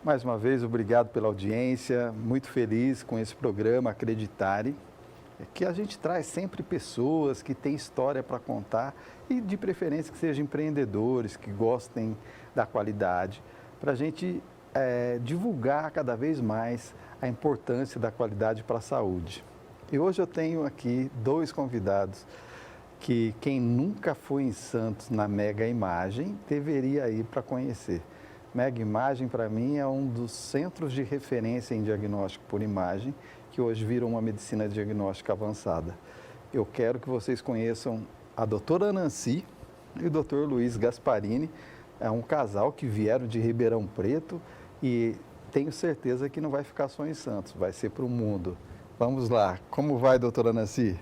Mais uma vez, obrigado pela audiência, muito feliz com esse programa Acreditare, que a gente traz sempre pessoas que têm história para contar e de preferência que sejam empreendedores, que gostem da qualidade, para a gente divulgar cada vez mais a importância da qualidade para a saúde. E hoje eu tenho aqui dois convidados que quem nunca foi em Santos na Mega Imagem deveria ir para conhecer. Mega Imagem, para mim, é um dos centros de referência em diagnóstico por imagem, que hoje virou uma medicina diagnóstica avançada. Eu quero que vocês conheçam a doutora Nancy e o doutor Luiz Gasparini. É um casal que vieram de Ribeirão Preto e tenho certeza que não vai ficar só em Santos, vai ser para o mundo. Vamos lá. Como vai, doutora Nancy?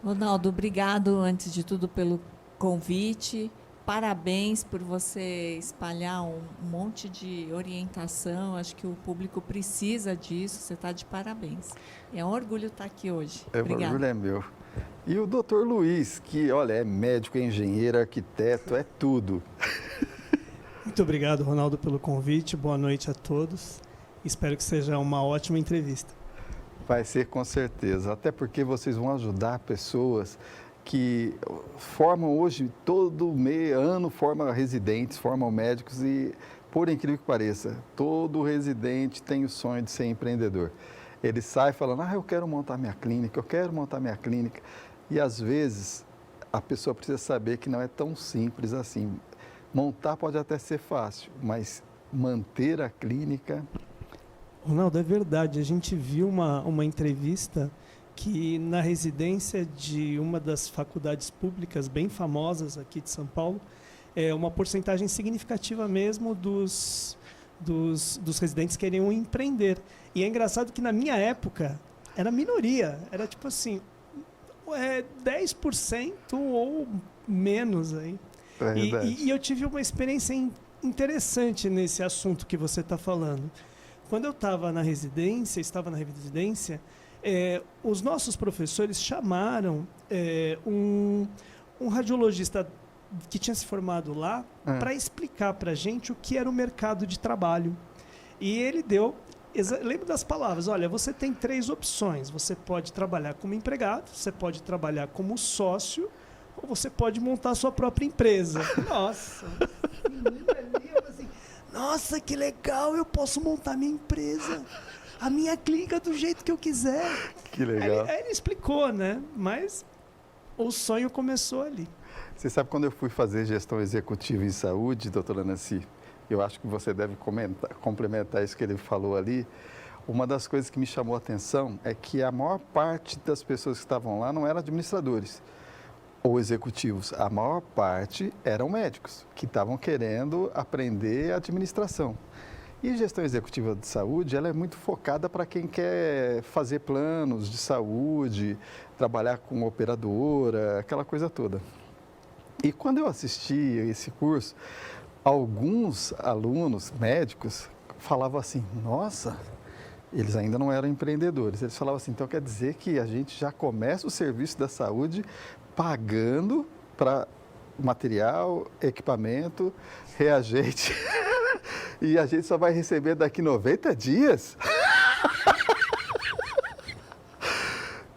Ronaldo, obrigado, antes de tudo, pelo convite. Parabéns por você espalhar um monte de orientação. Acho que o público precisa disso. Você está de parabéns. É um orgulho estar aqui hoje. O orgulho é meu. E o doutor Luiz, que, olha, é médico, é engenheiro, arquiteto, é tudo. Muito obrigado, Ronaldo, pelo convite. Boa noite a todos. Espero que seja uma ótima entrevista. Vai ser com certeza, até porque vocês vão ajudar pessoas que formam hoje, todo ano, formam residentes, formam médicos e, por incrível que pareça, todo residente tem o sonho de ser empreendedor. Ele sai falando, eu quero montar minha clínica, eu quero montar minha clínica. E, às vezes, a pessoa precisa saber que não é tão simples assim. Montar pode até ser fácil, mas manter a clínica... Ronaldo, é verdade. A gente viu uma entrevista que na residência de uma das faculdades públicas bem famosas aqui de São Paulo, uma porcentagem significativa mesmo dos residentes queriam empreender. E é engraçado que na minha época era minoria, era tipo assim, 10% ou menos aí. E eu tive uma experiência interessante nesse assunto que você está falando. Quando eu estava na residência, os nossos professores chamaram um radiologista que tinha se formado lá para explicar para a gente o que era o mercado de trabalho. E ele deu, lembro das palavras, olha, você tem 3 opções, você pode trabalhar como empregado, você pode trabalhar como sócio, ou você pode montar a sua própria empresa. Nossa, nossa, que legal, eu posso montar minha empresa, a minha clínica do jeito que eu quiser. Que legal. Aí ele explicou, né? Mas o sonho começou ali. Você sabe, quando eu fui fazer gestão executiva em saúde, doutora Nancy, eu acho que você deve complementar isso que ele falou ali, uma das coisas que me chamou a atenção é que a maior parte das pessoas que estavam lá não eram administradores ou executivos, a maior parte eram médicos que estavam querendo aprender administração. E gestão executiva de saúde, ela é muito focada para quem quer fazer planos de saúde, trabalhar com operadora, aquela coisa toda. E quando eu assisti esse curso, alguns alunos médicos falavam assim, nossa, eles ainda não eram empreendedores. Eles falavam assim, então quer dizer que a gente já começa o serviço da saúde pagando para material, equipamento, reagente, e a gente só vai receber daqui 90 dias?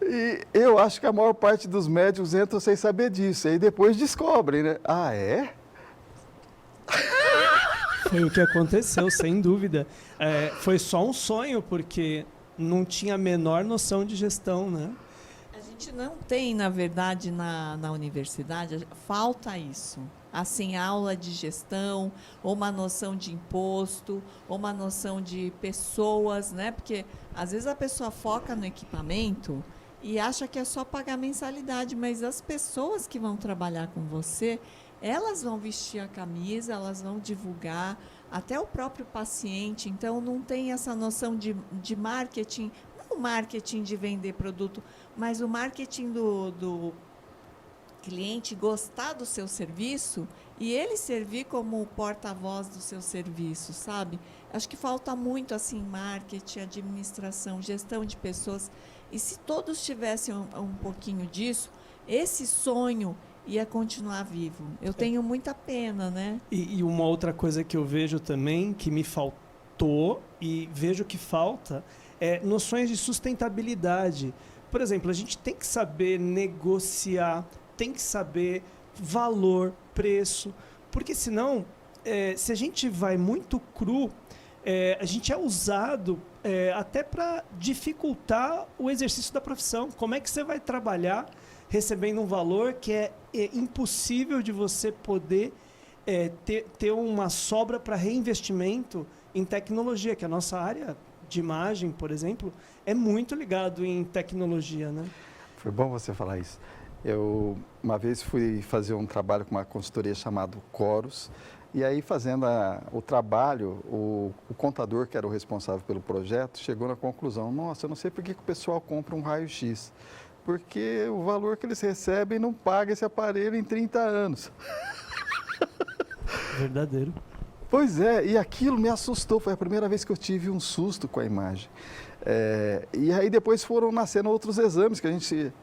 E eu acho que a maior parte dos médicos entram sem saber disso, e aí depois descobrem, né? Ah, é? Foi o que aconteceu, sem dúvida. Foi só um sonho, porque não tinha a menor noção de gestão, né? A gente não tem, na verdade, na universidade, falta isso. Assim, aula de gestão, ou uma noção de imposto, ou uma noção de pessoas, né? Porque, às vezes, a pessoa foca no equipamento e acha que é só pagar mensalidade, mas as pessoas que vão trabalhar com você, elas vão vestir a camisa, elas vão divulgar, até o próprio paciente. Então, não tem essa noção de marketing, não o marketing de vender produto, mas o marketing do cliente gostar do seu serviço e ele servir como porta-voz do seu serviço, sabe? Acho que falta muito, assim, marketing, administração, gestão de pessoas. E se todos tivessem um pouquinho disso, esse sonho ia continuar vivo. Eu tenho muita pena, né? E uma outra coisa que eu vejo também, que me faltou faltou, e vejo que falta, noções de sustentabilidade. Por exemplo, a gente tem que saber negociar, tem que saber valor, preço, porque senão, se a gente vai muito cru, a gente é usado até para dificultar o exercício da profissão. Como é que você vai trabalhar recebendo um valor que é impossível de você poder ter uma sobra para reinvestimento em tecnologia, que a nossa área de imagem, por exemplo, é muito ligado em tecnologia, né? Foi bom você falar isso. Eu, uma vez, fui fazer um trabalho com uma consultoria chamada Coros, e aí, fazendo o trabalho, o contador, que era o responsável pelo projeto, chegou na conclusão: nossa, eu não sei por que o pessoal compra um raio-x, porque o valor que eles recebem não paga esse aparelho em 30 anos. Verdadeiro. Pois é, e aquilo me assustou, foi a primeira vez que eu tive um susto com a imagem. E aí depois foram nascendo outros exames que a gente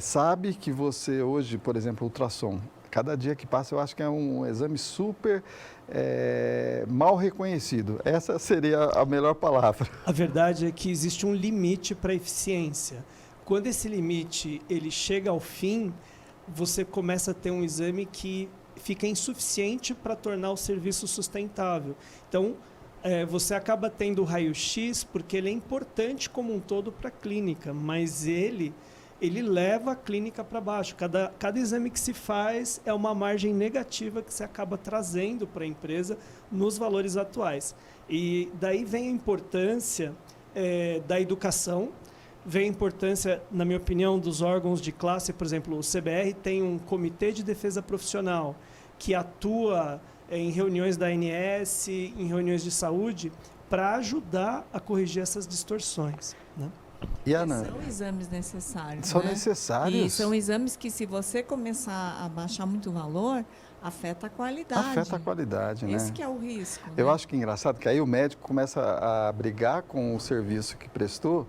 sabe que você hoje, por exemplo, ultrassom, cada dia que passa eu acho que é um exame super mal reconhecido. Essa seria a melhor palavra. A verdade é que existe um limite para a eficiência. Quando esse limite ele chega ao fim, você começa a ter um exame que fica insuficiente para tornar o serviço sustentável. Então, você acaba tendo o raio-x porque ele é importante como um todo para a clínica, mas ele leva a clínica para baixo. Cada exame que se faz é uma margem negativa que você acaba trazendo para a empresa nos valores atuais. E daí vem a importância da educação, vem a importância, na minha opinião, dos órgãos de classe. Por exemplo, o CBR tem um comitê de defesa profissional que atua em reuniões da ANS, em reuniões de saúde, para ajudar a corrigir essas distorções, né? E Ana, são exames necessários. são né? necessários. E são exames que, se você começar a baixar muito o valor, afeta a qualidade. Afeta a qualidade, né? Esse que é o risco. Eu né? acho que é engraçado que aí o médico começa a brigar com o serviço que prestou,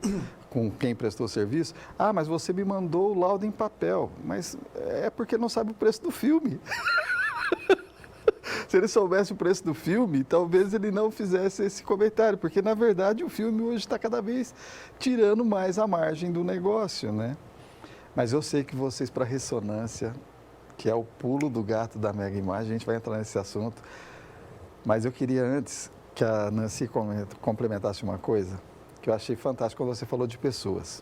com quem prestou o serviço. Ah, mas você me mandou o laudo em papel. Mas é porque não sabe o preço do filme. Se ele soubesse o preço do filme, talvez ele não fizesse esse comentário, porque na verdade o filme hoje está cada vez tirando mais a margem do negócio, né? Mas eu sei que vocês, para ressonância, que é o pulo do gato da Mega Imagem, a gente vai entrar nesse assunto, mas eu queria antes que a Nancy complementasse uma coisa que eu achei fantástico quando você falou de pessoas.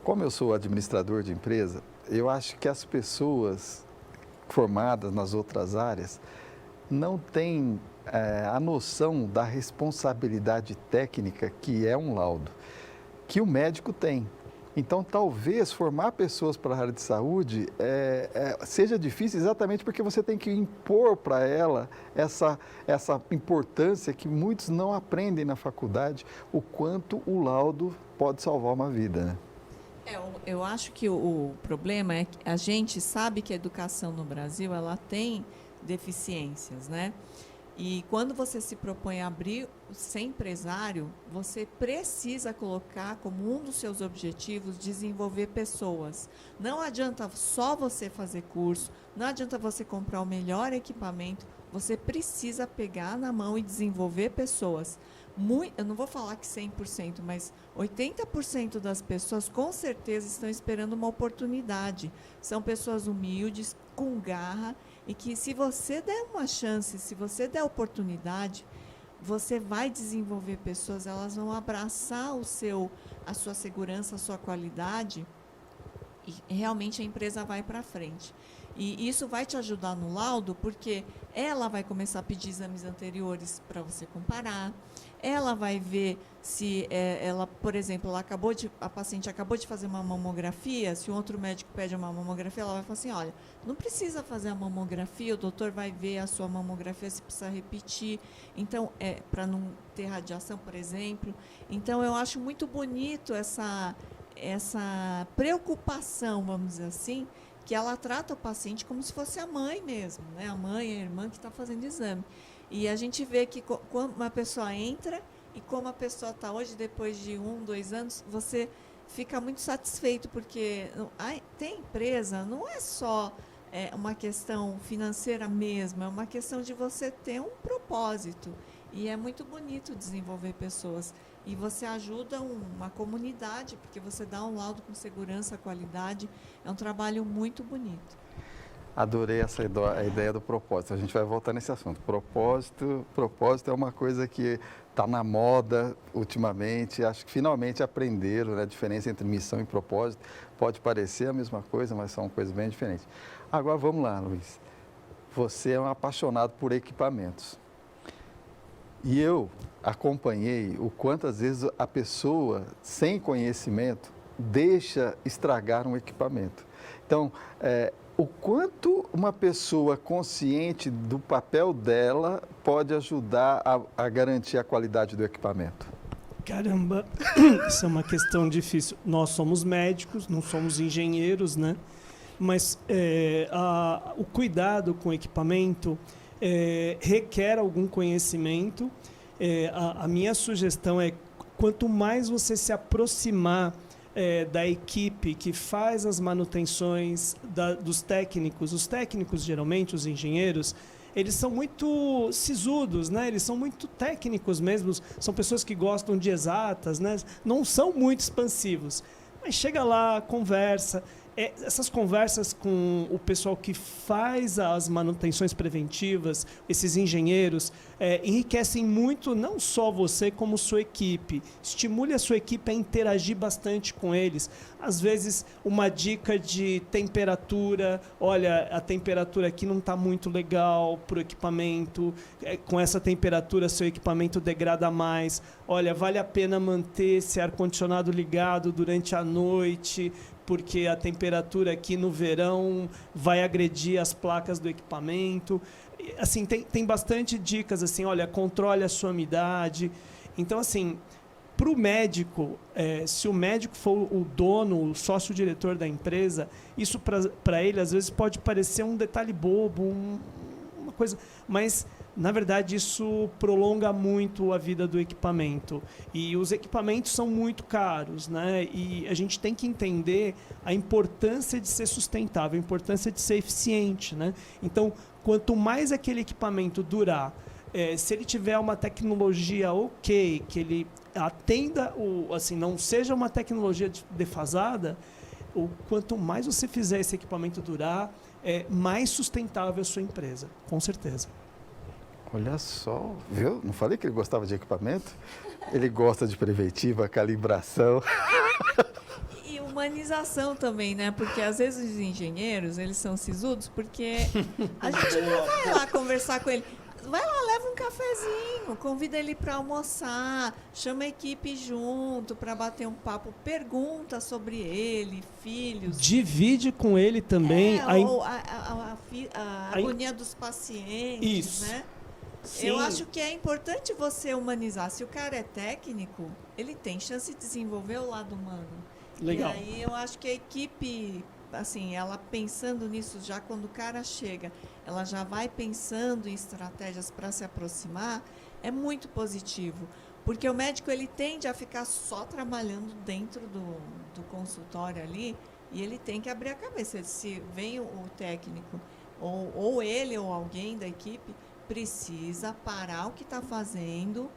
Como eu sou administrador de empresa, eu acho que as pessoas formadas nas outras áreas não têm a noção da responsabilidade técnica que é um laudo, que o médico tem. Então, talvez formar pessoas para a área de saúde seja difícil exatamente porque você tem que impor para ela essa importância que muitos não aprendem na faculdade, o quanto o laudo pode salvar uma vida, né? Eu acho que o problema é que a gente sabe que a educação no Brasil ela tem deficiências, né? E quando você se propõe a ser empresário, você precisa colocar como um dos seus objetivos desenvolver pessoas. Não adianta só você fazer curso, não adianta você comprar o melhor equipamento, você precisa pegar na mão e desenvolver pessoas. Eu não vou falar que 100%, mas 80% das pessoas com certeza estão esperando uma oportunidade. São pessoas humildes, com garra, e que se você der uma chance, se você der oportunidade, você vai desenvolver pessoas, elas vão abraçar a sua segurança, a sua qualidade, e realmente a empresa vai para frente. E isso vai te ajudar no laudo, porque ela vai começar a pedir exames anteriores para você comparar. Ela vai ver se ela, por exemplo, a paciente acabou de fazer uma mamografia, se um outro médico pede uma mamografia, ela vai falar assim, olha, não precisa fazer a mamografia, o doutor vai ver a sua mamografia se precisa repetir, então, para não ter radiação, por exemplo. Então, eu acho muito bonito essa preocupação, vamos dizer assim, que ela trata o paciente como se fosse a mãe mesmo, né? A mãe, a irmã que está fazendo exame. E a gente vê que quando uma pessoa entra e como a pessoa está hoje, depois de 1, 2 anos, você fica muito satisfeito, porque tem empresa, não é só uma questão financeira mesmo, é uma questão de você ter um propósito. E é muito bonito desenvolver pessoas. E você ajuda uma comunidade, porque você dá um laudo com segurança, qualidade. É um trabalho muito bonito. Adorei a ideia do propósito. A gente vai voltar nesse assunto. Propósito é uma coisa que está na moda ultimamente. Acho que finalmente aprenderam, né, a diferença entre missão e propósito. Pode parecer a mesma coisa, mas são coisas bem diferentes. Agora vamos lá, Luiz. Você é um apaixonado por equipamentos. E eu acompanhei o quantas vezes a pessoa, sem conhecimento, deixa estragar um equipamento. Então, o quanto uma pessoa consciente do papel dela pode ajudar a garantir a qualidade do equipamento? Caramba, isso é uma questão difícil. Nós somos médicos, não somos engenheiros, né? Mas o cuidado com o equipamento requer algum conhecimento. A minha sugestão é, quanto mais você se aproximar da equipe que faz as manutenções dos técnicos. Os técnicos, geralmente, os engenheiros, eles são muito sisudos, né? Eles são muito técnicos mesmo, são pessoas que gostam de exatas, né? Não são muito expansivos. Mas chega lá, conversa. Essas conversas com o pessoal que faz as manutenções preventivas, esses engenheiros, enriquecem muito não só você, como sua equipe. Estimule a sua equipe a interagir bastante com eles. Às vezes, uma dica de temperatura. Olha, a temperatura aqui não está muito legal para o equipamento. Com essa temperatura, seu equipamento degrada mais. Olha, vale a pena manter esse ar-condicionado ligado durante a noite, porque a temperatura aqui no verão vai agredir as placas do equipamento. Assim, tem bastante dicas, assim, olha, controle a sua umidade. Então, assim, para o médico, se o médico for o dono, o sócio-diretor da empresa, isso para ele, às vezes, pode parecer um detalhe bobo, uma coisa, mas na verdade isso prolonga muito a vida do equipamento, e os equipamentos são muito caros, né? E a gente tem que entender a importância de ser sustentável, a importância de ser eficiente, né? Então, quanto mais aquele equipamento durar, se ele tiver uma tecnologia ok, que ele atenda, assim, não seja uma tecnologia defasada, quanto mais você fizer esse equipamento durar, mais sustentável a sua empresa, com certeza. Olha só, viu? Não falei que ele gostava de equipamento? Ele gosta de preventiva, calibração. E humanização também, né? Porque às vezes os engenheiros, eles são sisudos, porque a gente não vai lá conversar com ele. Vai lá, leva um cafezinho, convida ele para almoçar, chama a equipe junto para bater um papo, pergunta sobre ele, filhos. Divide com ele também a agonia dos pacientes, isso. Né? Sim. Eu acho que é importante você humanizar. Se o cara é técnico, ele tem chance de desenvolver o lado humano. Legal. E aí eu acho que a equipe, assim, ela pensando nisso já quando o cara chega, ela já vai pensando em estratégias para se aproximar, é muito positivo. Porque o médico, ele tende a ficar só trabalhando dentro do consultório ali, e ele tem que abrir a cabeça. Se vem o técnico, ou ele ou alguém da equipe, precisa parar o que está fazendo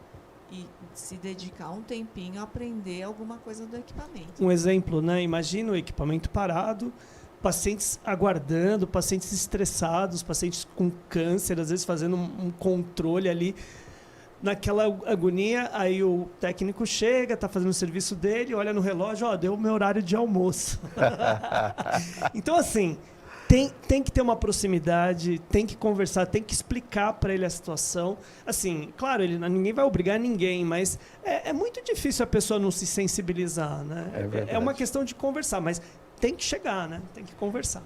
e se dedicar um tempinho a aprender alguma coisa do equipamento. Um exemplo, né? Imagina o equipamento parado, pacientes aguardando, pacientes estressados, pacientes com câncer, às vezes fazendo um controle ali, naquela agonia. Aí o técnico chega, está fazendo o serviço dele, olha no relógio, deu o meu horário de almoço. Então, assim, tem que ter uma proximidade, tem que conversar, tem que explicar para ele a situação. Assim, claro, ninguém vai obrigar ninguém, mas é muito difícil a pessoa não se sensibilizar, né? É uma questão de conversar, mas tem que chegar, né? Tem que conversar.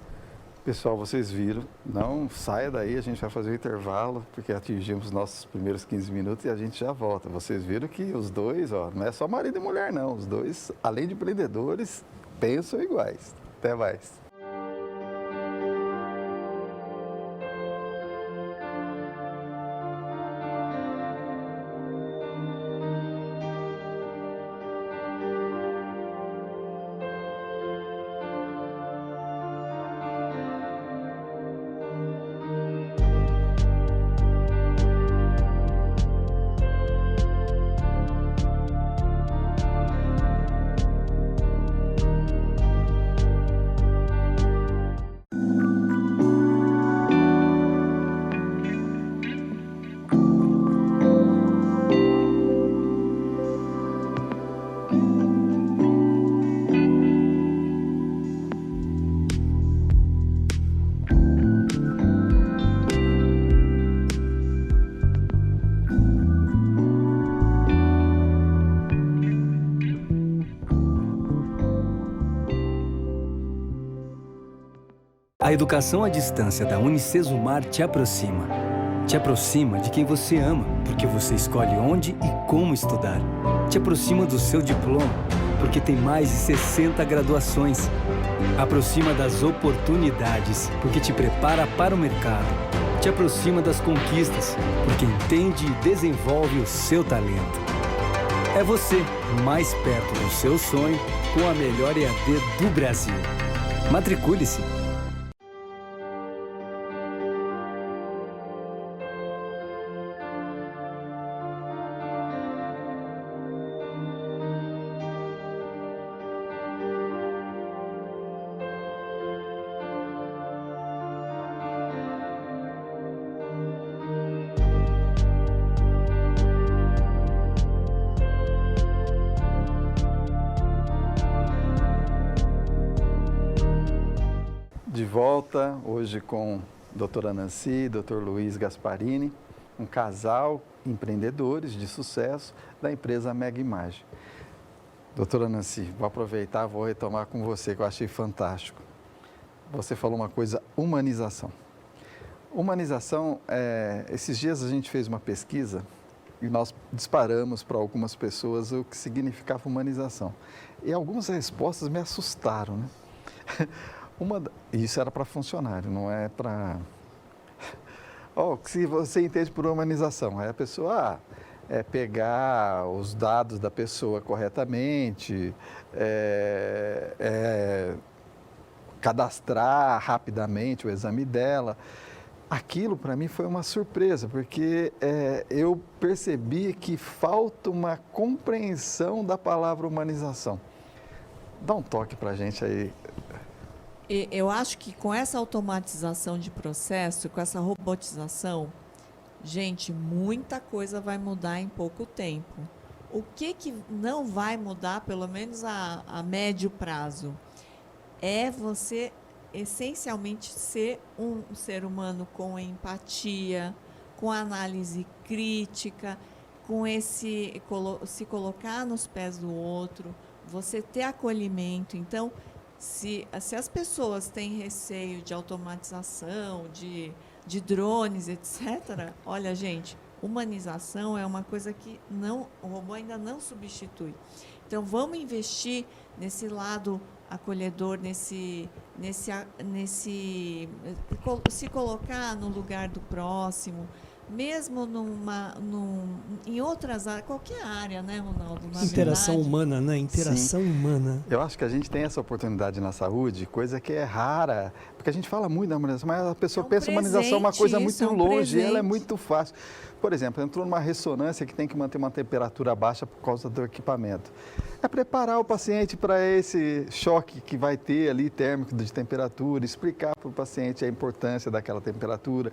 Pessoal, vocês viram, não saia daí, a gente vai fazer o intervalo, porque atingimos os nossos primeiros 15 minutos e a gente já volta. Vocês viram que os dois, não é só marido e mulher não, os dois, além de empreendedores, pensam iguais. Até mais. A educação à distância da Unicesumar te aproxima. Te aproxima de quem você ama, porque você escolhe onde e como estudar. Te aproxima do seu diploma, porque tem mais de 60 graduações. Aproxima das oportunidades, porque te prepara para o mercado. Te aproxima das conquistas, porque entende e desenvolve o seu talento. É você, mais perto do seu sonho, com a melhor EAD do Brasil. Matricule-se! De volta hoje com a doutora Nancy, doutor Luiz Gasparini, um casal empreendedores de sucesso da empresa Mega Imagem. Doutora Nancy, vou aproveitar, vou retomar com você, que eu achei fantástico. Você falou uma coisa, humanização. Humanização, esses dias a gente fez uma pesquisa e nós disparamos para algumas pessoas o que significava humanização. E algumas respostas me assustaram, né? Isso era para funcionário, não é para... se você entende por humanização, aí a pessoa pegar os dados da pessoa corretamente, cadastrar rapidamente o exame dela. Aquilo para mim foi uma surpresa, porque eu percebi que falta uma compreensão da palavra humanização. Dá um toque para a gente aí. Eu acho que com essa automatização de processo, com essa robotização, gente, muita coisa vai mudar em pouco tempo. O que não vai mudar, pelo menos a médio prazo, é você essencialmente ser um ser humano com empatia, com análise crítica, com se colocar nos pés do outro, você ter acolhimento. Então, se as pessoas têm receio de automatização, de drones, etc., olha, gente, humanização é uma coisa que o robô ainda não substitui. Então, vamos investir nesse lado acolhedor, se colocar no lugar do próximo, mesmo em outras áreas, qualquer área, né, Ronaldo? Interação humana, né? Interação humana. Eu acho que a gente tem essa oportunidade na saúde, coisa que é rara, porque a gente fala muito da humanização, mas a pessoa pensa humanização uma coisa muito longe, e ela é muito fácil. Por exemplo, entrou numa ressonância que tem que manter uma temperatura baixa por causa do equipamento. É preparar o paciente para esse choque que vai ter ali, térmico de temperatura, explicar para o paciente a importância daquela temperatura,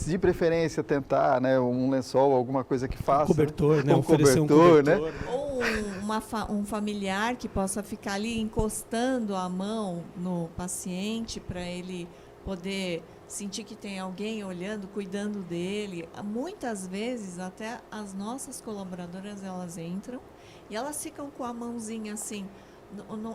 de preferência tentar, né, um lençol, alguma coisa que faça. Cobertor, né? Oferecer um cobertor, né? Ou um familiar que possa ficar ali encostando a mão no paciente para ele poder sentir que tem alguém olhando, cuidando dele. Muitas vezes, até as nossas colaboradoras, elas entram e elas ficam com a mãozinha assim,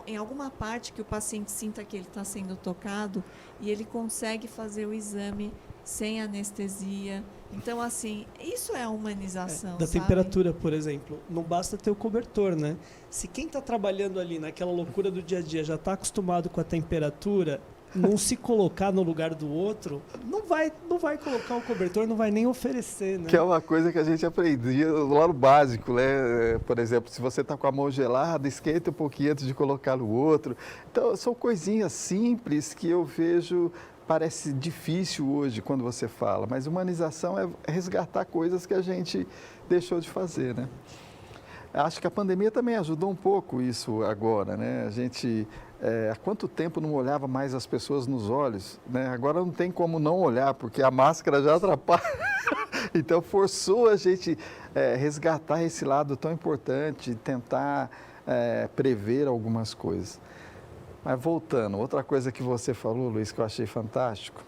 em alguma parte que o paciente sinta que ele está sendo tocado e ele consegue fazer o exame sem anestesia. Então, assim, isso é a humanização, da sabe? temperatura, por exemplo. Não basta ter o cobertor, né? Se quem está trabalhando ali naquela loucura do dia a dia já está acostumado com a temperatura, não se colocar no lugar do outro, não vai colocar o cobertor, não vai nem oferecer, né? Que é uma coisa que a gente aprendia lá no básico, né? Por exemplo, se você está com a mão gelada, esquenta um pouquinho antes de colocar no outro. Então, são coisinhas simples que eu vejo, parece difícil hoje quando você fala, mas humanização é resgatar coisas que a gente deixou de fazer, né? Acho que a pandemia também ajudou um pouco isso agora, né? A gente, há quanto tempo não olhava mais as pessoas nos olhos, né? Agora não tem como não olhar, porque a máscara já atrapalha. Então, forçou a gente resgatar esse lado tão importante, tentar prever algumas coisas. Mas voltando, outra coisa que você falou, Luiz, que eu achei fantástico,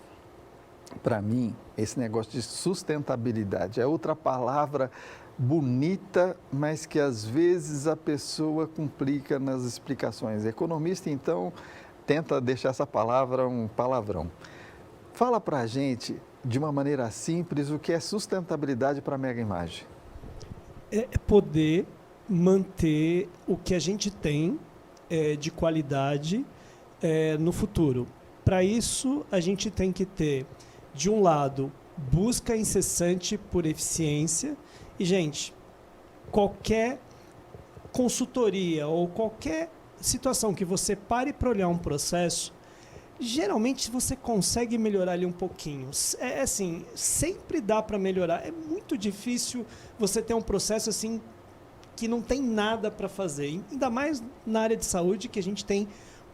para mim, esse negócio de sustentabilidade é outra palavra bonita, mas que às vezes a pessoa complica nas explicações. Economista, então, tenta deixar essa palavra um palavrão. Fala para a gente, de uma maneira simples, o que é sustentabilidade para a Mega Imagem. É poder manter o que a gente tem de qualidade no futuro. Para isso, a gente tem que ter, de um lado, busca incessante por eficiência. E, gente, qualquer consultoria ou qualquer situação que você pare para olhar um processo, geralmente você consegue melhorar ali um pouquinho. Assim, sempre dá para melhorar. É muito difícil você ter um processo assim que não tem nada para fazer. Ainda mais na área de saúde, que a gente tem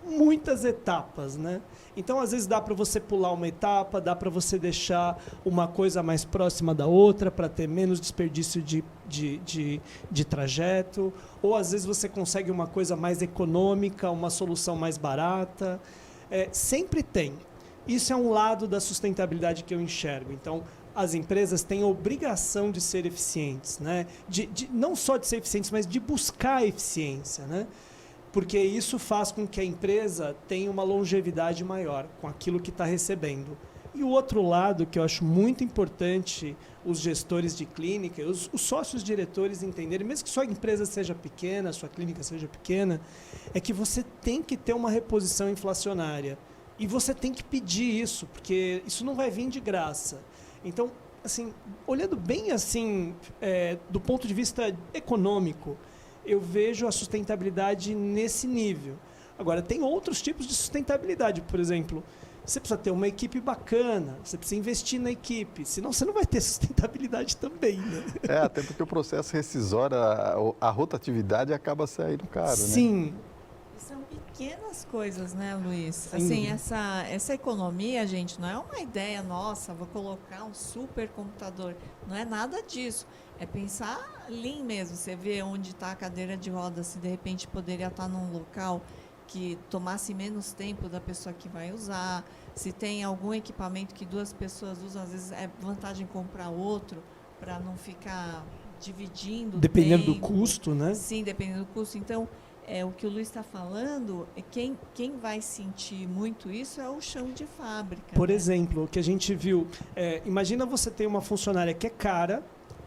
muitas etapas, né? Então, às vezes, dá para você pular uma etapa, dá para você deixar uma coisa mais próxima da outra para ter menos desperdício de trajeto. Ou, às vezes, você consegue uma coisa mais econômica, uma solução mais barata. Sempre tem. Isso é um lado da sustentabilidade que eu enxergo. Então, as empresas têm a obrigação de ser eficientes, né? Não só de ser eficientes, mas de buscar a eficiência, né? Porque isso faz com que a empresa tenha uma longevidade maior com aquilo que está recebendo. E o outro lado, que eu acho muito importante os gestores de clínica, os sócios diretores entenderem, mesmo que sua empresa seja pequena, sua clínica seja pequena, é que você tem que ter uma reposição inflacionária. E você tem que pedir isso, porque isso não vai vir de graça. Então, assim, olhando bem assim, do ponto de vista econômico, eu vejo a sustentabilidade nesse nível. Agora, tem outros tipos de sustentabilidade. Por exemplo, você precisa ter uma equipe bacana, você precisa investir na equipe, senão você não vai ter sustentabilidade também, né? Até porque o processo rescisório, a rotatividade acaba saindo caro, Sim. né? São pequenas coisas, né, Luiz? Sim. Assim, essa economia, gente, não é uma ideia nossa, vou colocar um supercomputador. Não é nada disso. É pensar lean mesmo. Você vê onde está a cadeira de rodas, se de repente poderia estar num local que tomasse menos tempo da pessoa que vai usar. Se tem algum equipamento que duas pessoas usam, às vezes é vantagem comprar outro para não ficar dividindo. Dependendo do tempo. custo, né? Sim, dependendo do custo. Então, o que o Luiz está falando, quem vai sentir muito isso é o chão de fábrica. Por né? exemplo, o que a gente viu, imagina você ter uma funcionária que é cara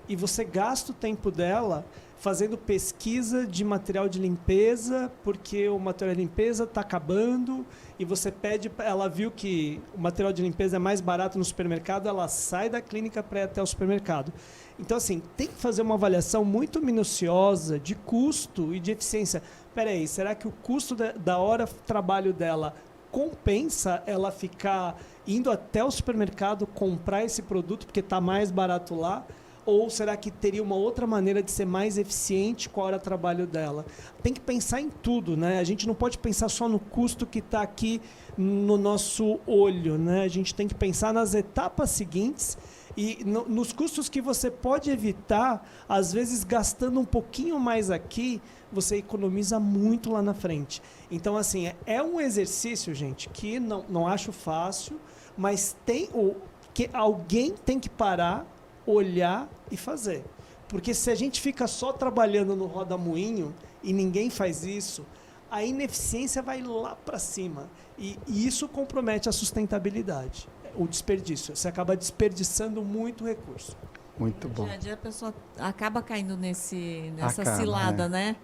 e você gasta o tempo dela fazendo pesquisa de material de limpeza, porque o material de limpeza está acabando e você pede, ela viu que o material de limpeza é mais barato no supermercado, ela sai da clínica para ir até o supermercado. Então, assim, tem que fazer uma avaliação muito minuciosa de custo e de eficiência. Espera aí, será que o custo da hora de trabalho dela compensa ela ficar indo até o supermercado comprar esse produto porque está mais barato lá? Ou será que teria uma outra maneira de ser mais eficiente com a hora de trabalho dela? Tem que pensar em tudo, né? A gente não pode pensar só no custo que está aqui no nosso olho, né? A gente tem que pensar nas etapas seguintes e nos custos que você pode evitar, às vezes gastando um pouquinho mais aqui, você economiza muito lá na frente. Então, assim, é um exercício, gente, que não acho fácil, mas que alguém tem que parar, olhar e fazer. Porque se a gente fica só trabalhando no roda-moinho e ninguém faz isso, a ineficiência vai lá para cima. E isso compromete a sustentabilidade, o desperdício. Você acaba desperdiçando muito recurso. Muito bom. No dia a dia a pessoa acaba caindo nessa Acaba, cilada, né?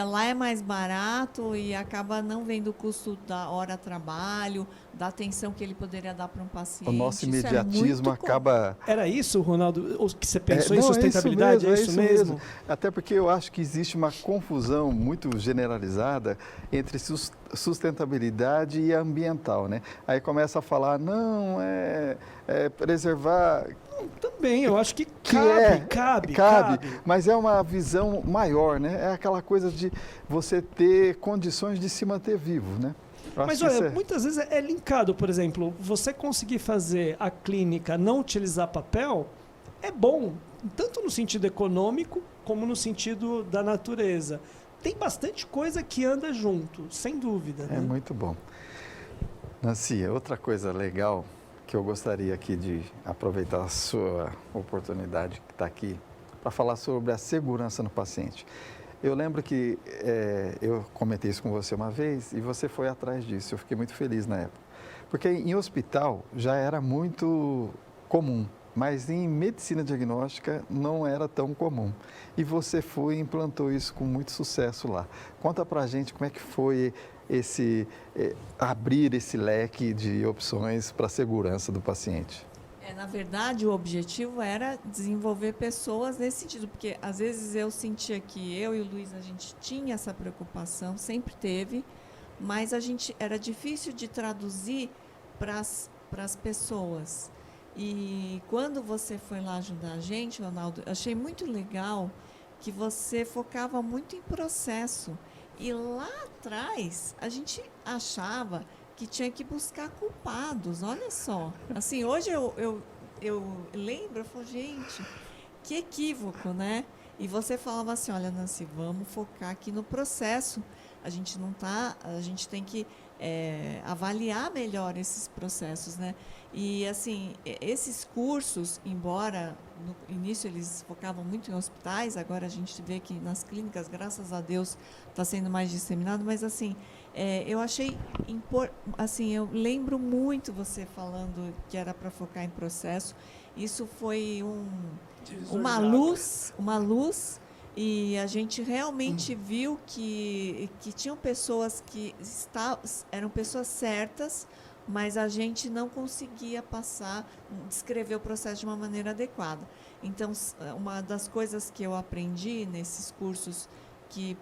Lá é mais barato e acaba não vendo o custo da hora trabalho, da atenção que ele poderia dar para um paciente. O nosso Isso imediatismo acaba... Era isso, Ronaldo, o que você pensou em sustentabilidade? É isso mesmo. Até porque eu acho que existe uma confusão muito generalizada entre sustentabilidade e ambiental, né? Aí começa a falar, não, preservar... Também, eu acho que cabe. Mas é uma visão maior, né? É aquela coisa de você ter condições de se manter vivo, né? Mas olha, muitas vezes é linkado, por exemplo, você conseguir fazer a clínica não utilizar papel é bom, tanto no sentido econômico como no sentido da natureza. Tem bastante coisa que anda junto, sem dúvida. É né? muito bom. Nancy, outra coisa legal que eu gostaria aqui de aproveitar a sua oportunidade que está aqui para falar sobre a segurança no paciente. Eu lembro que eu comentei isso com você uma vez e você foi atrás disso. Eu fiquei muito feliz na época. Porque em hospital já era muito comum, mas em medicina diagnóstica não era tão comum. E você foi e implantou isso com muito sucesso lá. Conta pra gente como é que foi abrir esse leque de opções para a segurança do paciente. Na verdade, o objetivo era desenvolver pessoas nesse sentido, porque às vezes eu sentia que eu e o Luiz, a gente tinha essa preocupação, sempre teve, mas era difícil de traduzir para as pessoas. E quando você foi lá ajudar a gente, Ronaldo, eu achei muito legal que você focava muito em processo. E lá atrás, a gente achava que tinha que buscar culpados, olha só. Assim, hoje eu lembro, eu falo, gente, que equívoco, né? E você falava assim, olha, Nancy, vamos focar aqui no processo. A gente tem que avaliar melhor esses processos, né? E, assim, esses cursos, embora no início eles focavam muito em hospitais, agora a gente vê que nas clínicas, graças a Deus, está sendo mais disseminado, mas, assim, eu achei, assim, eu lembro muito você falando que era para focar em processo. Isso foi uma luz, e a gente realmente viu que tinham pessoas que eram pessoas certas, mas a gente não conseguia descrever o processo de uma maneira adequada. Então, uma das coisas que eu aprendi nesses cursos,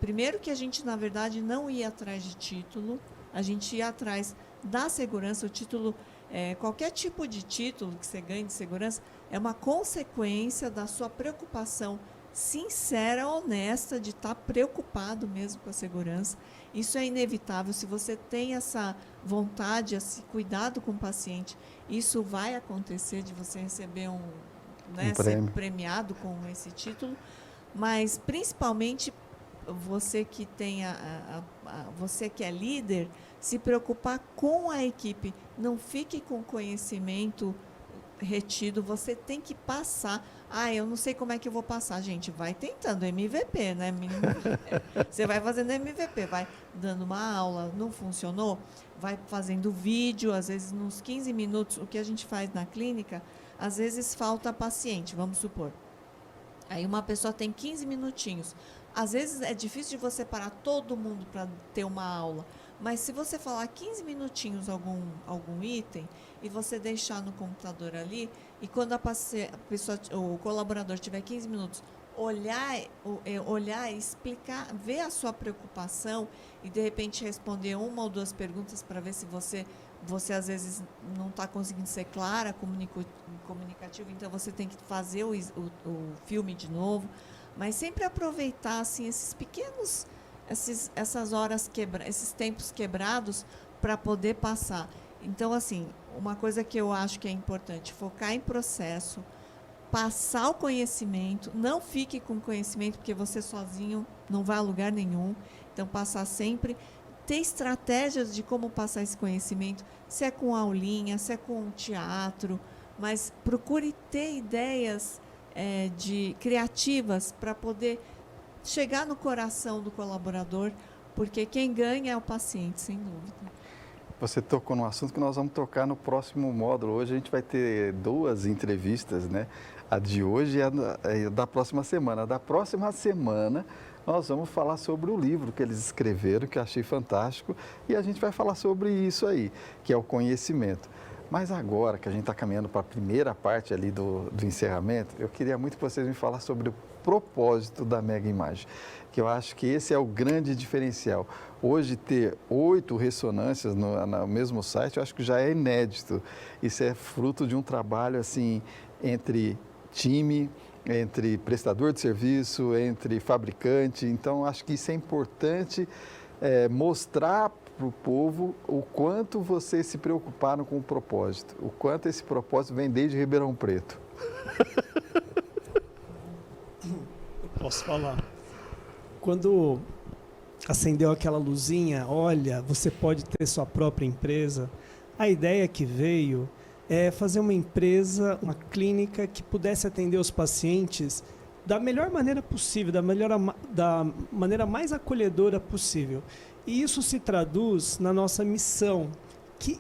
primeiro que a gente, na verdade, não ia atrás de título, a gente ia atrás da segurança. O título, qualquer tipo de título que você ganhe de segurança, é uma consequência da sua preocupação sincera, honesta, de estar preocupado mesmo com a segurança. Isso é inevitável. Se você tem essa vontade, esse cuidado com o paciente, isso vai acontecer de você receber ser premiado com esse título. Mas, principalmente, você que você que é líder, se preocupar com a equipe. Não fique com conhecimento retido, você tem que passar. Eu não sei como é que eu vou passar. Gente, vai tentando MVP, né? Você vai fazendo MVP, vai dando uma aula, não funcionou, vai fazendo vídeo, às vezes nos 15 minutos, o que a gente faz na clínica, às vezes falta paciente, vamos supor. Aí uma pessoa tem 15 minutinhos. Às vezes é difícil de você parar todo mundo para ter uma aula, mas se você falar 15 minutinhos algum item e você deixar no computador ali, e quando o colaborador tiver 15 minutos, olhar, explicar, ver a sua preocupação e, de repente, responder uma ou duas perguntas para ver se você às vezes não está conseguindo ser clara, comunicativo, então você tem que fazer o filme de novo, mas sempre aproveitar assim, esses pequenos, essas horas esses tempos quebrados para poder passar. Então, assim, uma coisa que eu acho que é importante, focar em processo, passar o conhecimento, não fique com conhecimento, porque você sozinho não vai a lugar nenhum. Então, passar sempre, ter estratégias de como passar esse conhecimento, se é com aulinha, se é com teatro, mas procure ter ideias criativas para poder chegar no coração do colaborador, porque quem ganha é o paciente, sem dúvida. Você tocou num assunto que nós vamos tocar no próximo módulo. Hoje a gente vai ter 2 entrevistas, né? A de hoje e a da próxima semana. Da próxima semana, nós vamos falar sobre o livro que eles escreveram, que eu achei fantástico, e a gente vai falar sobre isso aí, que é o conhecimento. Mas agora que a gente está caminhando para a primeira parte ali do encerramento, eu queria muito que vocês me falassem sobre o propósito da Mega Imagem, que eu acho que esse é o grande diferencial. Hoje, ter 8 ressonâncias no mesmo site, eu acho que já é inédito. Isso é fruto de um trabalho assim, entre time, entre prestador de serviço, entre fabricante. Então, acho que isso é importante mostrar para o povo o quanto vocês se preocuparam com o propósito, o quanto esse propósito vem desde Ribeirão Preto. Posso falar? Quando acendeu aquela luzinha, olha, você pode ter sua própria empresa, a ideia que veio é fazer uma empresa, uma clínica que pudesse atender os pacientes da melhor maneira possível, da maneira mais acolhedora possível. E isso se traduz na nossa missão, que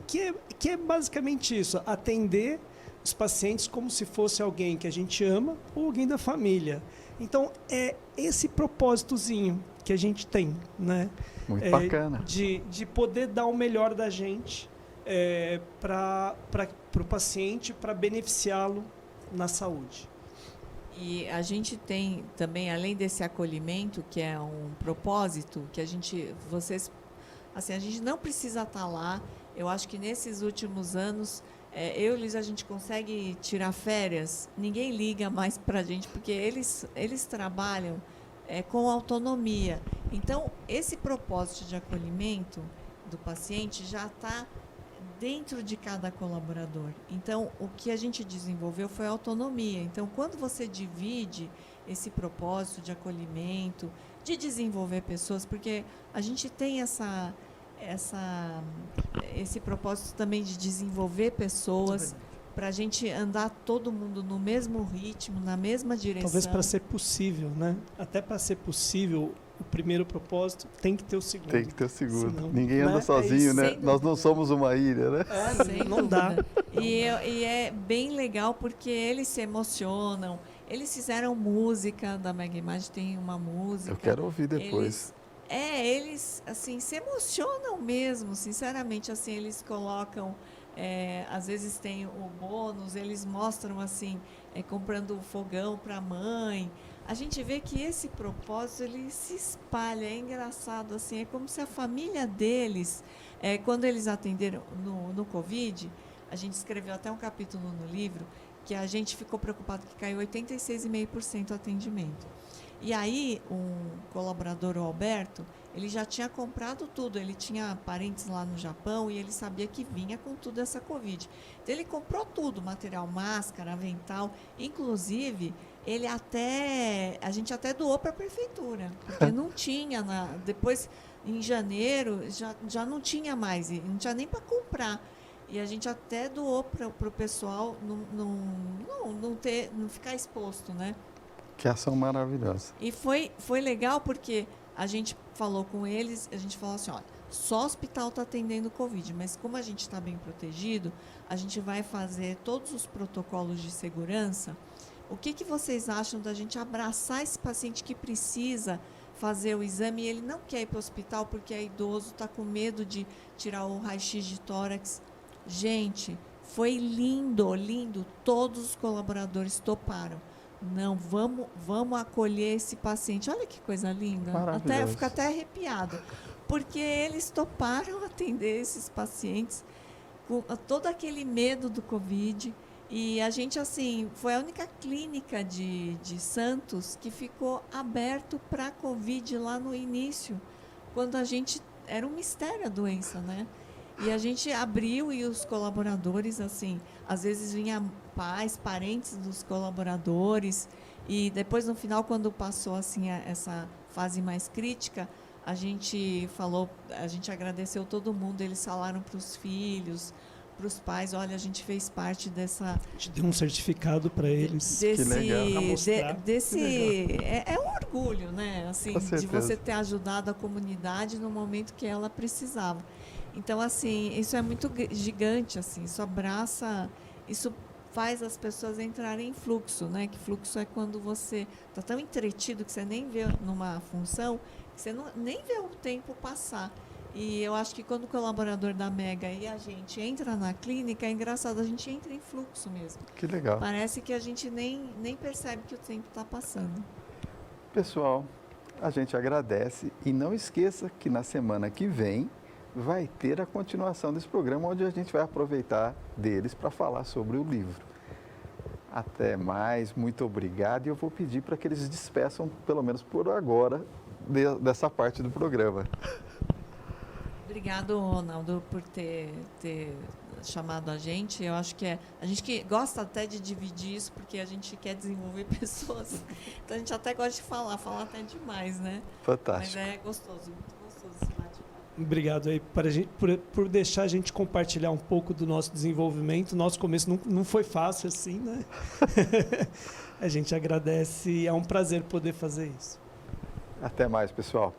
é basicamente isso, atender os pacientes como se fosse alguém que a gente ama ou alguém da família. Então, é esse propósitozinho que a gente tem, né? Muito bacana. De poder dar o melhor da gente para o paciente, para beneficiá-lo na saúde. E a gente tem também, além desse acolhimento, que é um propósito, que a gente não precisa estar lá. Eu acho que nesses últimos anos, eu e Luiz, a gente consegue tirar férias, ninguém liga mais para a gente, porque eles trabalham com autonomia. Então, esse propósito de acolhimento do paciente já está dentro de cada colaborador. Então, o que a gente desenvolveu foi a autonomia. Então, quando você divide esse propósito de acolhimento, de desenvolver pessoas, porque a gente tem esse propósito também de desenvolver pessoas, para a gente andar todo mundo no mesmo ritmo, na mesma direção. Talvez para ser possível, né? Até para ser possível, o primeiro propósito tem que ter o segundo. Tem que ter o segundo. Senão, ninguém anda sozinho, né? Nós não somos uma ilha, né? Não dá. E é bem legal porque eles se emocionam. Eles fizeram música, da Mega Imagem tem uma música. Eu quero ouvir depois. Eles assim, se emocionam mesmo, sinceramente, assim, eles colocam, às vezes tem o bônus, eles mostram assim, comprando fogão para a mãe. A gente vê que esse propósito, ele se espalha, é engraçado, assim, é como se a família deles, quando eles atenderam no Covid, a gente escreveu até um capítulo no livro, que a gente ficou preocupado que caiu 86,5% o atendimento. E aí, um colaborador, o Alberto, ele já tinha comprado tudo, ele tinha parentes lá no Japão e ele sabia que vinha com tudo essa Covid. Então, ele comprou tudo, material, máscara, avental, inclusive, a gente até doou para a prefeitura, porque não tinha, depois, em janeiro, já não tinha mais, não tinha nem para comprar. E a gente até doou para o pessoal não ficar exposto, né? Que ação maravilhosa. E foi legal porque a gente falou com eles, a gente falou assim, olha, só o hospital está atendendo Covid, mas como a gente está bem protegido, a gente vai fazer todos os protocolos de segurança. O que vocês acham da gente abraçar esse paciente que precisa fazer o exame e ele não quer ir para o hospital porque é idoso, está com medo de tirar o raio-x de tórax? Gente, foi lindo, lindo. Todos os colaboradores toparam. Não, vamos acolher esse paciente. Olha que coisa linda. Eu fico até arrepiada. Porque eles toparam atender esses pacientes com todo aquele medo do Covid. E a gente, assim, foi a única clínica de Santos que ficou aberto para Covid lá no início. Quando era um mistério a doença, né? E a gente abriu e os colaboradores, assim, às vezes vinha pais, parentes dos colaboradores, e depois no final, quando passou assim essa fase mais crítica, a gente agradeceu todo mundo, eles falaram para os filhos, para os pais, olha, a gente fez parte dessa... A gente deu um certificado para eles. Que legal. É um orgulho, né? Assim, de você ter ajudado a comunidade no momento que ela precisava. Então, assim, isso é muito gigante, assim, isso faz as pessoas entrarem em fluxo, né? Que fluxo é quando você está tão entretido que você nem vê numa função, que você nem vê o tempo passar. E eu acho que quando o colaborador da Mega e a gente entra na clínica, é engraçado, a gente entra em fluxo mesmo. Que legal. Parece que a gente nem percebe que o tempo está passando. Pessoal, a gente agradece e não esqueça que na semana que vem vai ter a continuação desse programa, onde a gente vai aproveitar deles para falar sobre o livro. Até mais, muito obrigado. E eu vou pedir para que eles despeçam, pelo menos por agora, dessa parte do programa. Obrigado, Ronaldo, por ter chamado a gente. Eu acho que a gente que gosta até de dividir isso, porque a gente quer desenvolver pessoas. Então, a gente até gosta de falar até demais, né? Fantástico. Mas é gostoso, muito gostoso esse bate-papo. Obrigado aí por deixar a gente compartilhar um pouco do nosso desenvolvimento. Nosso começo não foi fácil assim, né? A gente agradece e é um prazer poder fazer isso. Até mais, pessoal.